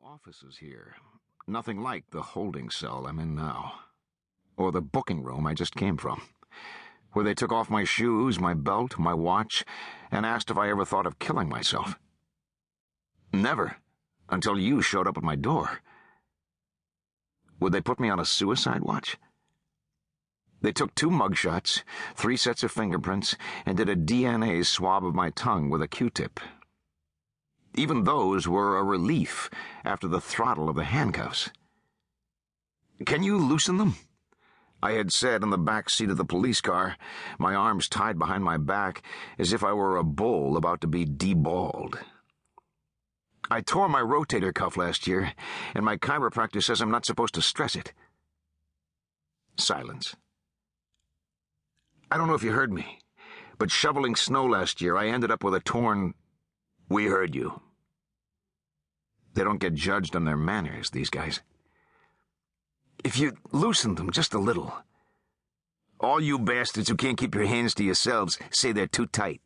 offices here. Nothing like the holding cell I'm in now. Or the booking room I just came from, where they took off my shoes, my belt, my watch, and asked if I ever thought of killing myself. Never, until you showed up at my door. Would they put me on a suicide watch? They took 2 mugshots, 3 sets of fingerprints, and did a DNA swab of my tongue with a Q-tip. Even those were a relief after the throttle of the handcuffs. "Can you loosen them?" I had said in the back seat of the police car, my arms tied behind my back as if I were a bull about to be deballed. "I tore my rotator cuff last year, and my chiropractor says I'm not supposed to stress it." Silence. "I don't know if you heard me, but shoveling snow last year, I ended up with a torn—" "We heard you." They don't get judged on their manners, these guys. "If you loosened them just a little." "All you bastards who can't keep your hands to yourselves say they're too tight."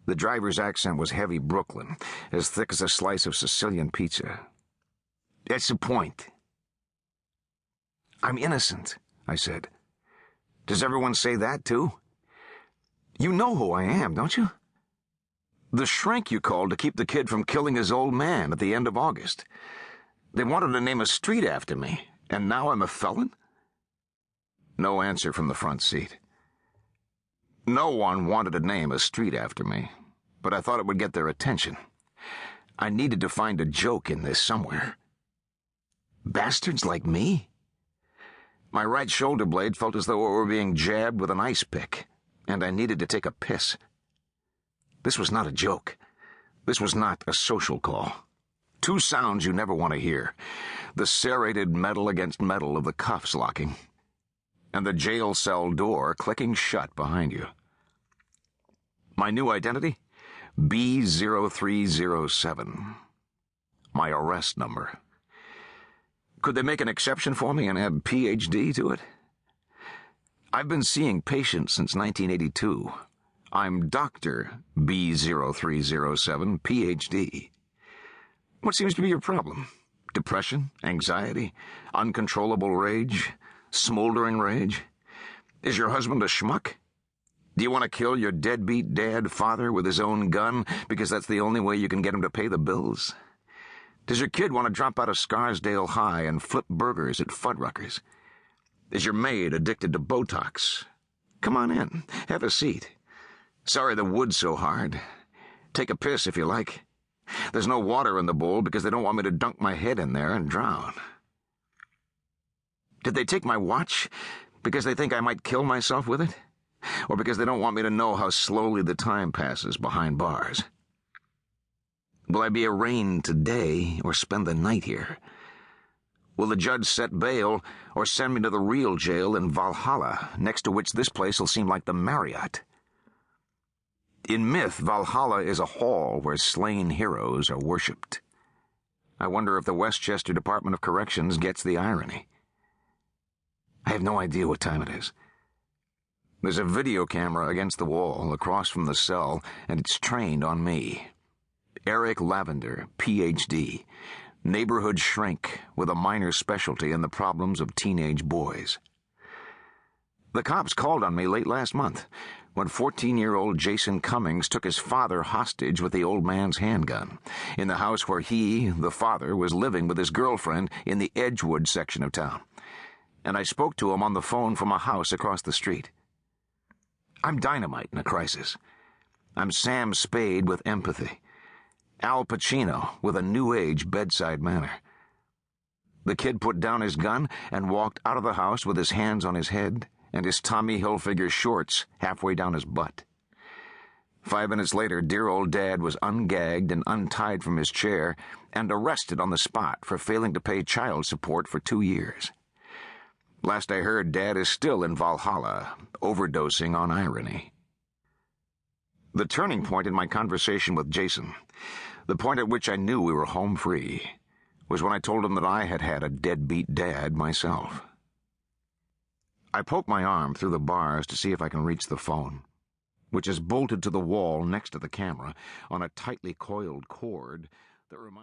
The driver's accent was heavy Brooklyn, as thick as a slice of Sicilian pizza. "That's the point." "I'm innocent," I said. "Does everyone say that, too?" "You know who I am, don't you? The shrink you called to keep the kid from killing his old man at the end of August. They wanted to name a street after me, and now I'm a felon?" No answer from the front seat. No one wanted to name a street after me, but I thought it would get their attention. I needed to find a joke in this somewhere. Bastards like me? My right shoulder blade felt as though it were being jabbed with an ice pick, and I needed to take a piss. This was not a joke. This was not a social call. 2 sounds you never want to hear: the serrated metal against metal of the cuffs locking, and the jail cell door clicking shut behind you. My new identity? B0307. My arrest number. Could they make an exception for me and add PhD to it? I've been seeing patients since 1982. I'm Dr. B0307, PhD. What seems to be your problem? Depression? Anxiety? Uncontrollable rage? Smoldering rage? Is your husband a schmuck? Do you want to kill your deadbeat dad father with his own gun because that's the only way you can get him to pay the bills? Does your kid want to drop out of Scarsdale High and flip burgers at Fuddruckers? Is your maid addicted to Botox? Come on in. Have a seat. Sorry the wood's so hard. Take a piss if you like. There's no water in the bowl because they don't want me to dunk my head in there and drown. Did they take my watch because they think I might kill myself with it? Or because they don't want me to know how slowly the time passes behind bars? Will I be arraigned today or spend the night here? Will the judge set bail or send me to the real jail in Valhalla, next to which this place will seem like the Marriott? In myth, Valhalla is a hall where slain heroes are worshipped. I wonder if the Westchester Department of Corrections gets the irony. I have no idea what time it is. There's a video camera against the wall across from the cell, and it's trained on me. Eric Lavender, PhD, neighborhood shrink with a minor specialty in the problems of teenage boys. The cops called on me late last month, when 14-year-old Jason Cummings took his father hostage with the old man's handgun, in the house where he, the father, was living with his girlfriend in the Edgewood section of town. And I spoke to him on the phone from a house across the street. I'm dynamite in a crisis. I'm Sam Spade with empathy. Al Pacino with a new-age bedside manner. The kid put down his gun and walked out of the house with his hands on his head and his Tommy Hilfiger shorts halfway down his butt. 5 minutes later, dear old Dad was ungagged and untied from his chair and arrested on the spot for failing to pay child support for 2 years. Last I heard, Dad is still in Valhalla, overdosing on irony. The turning point in my conversation with Jason, the point at which I knew we were home free, was when I told him that I had had a deadbeat dad myself. I poke my arm through the bars to see if I can reach the phone, which is bolted to the wall next to the camera on a tightly coiled cord that reminds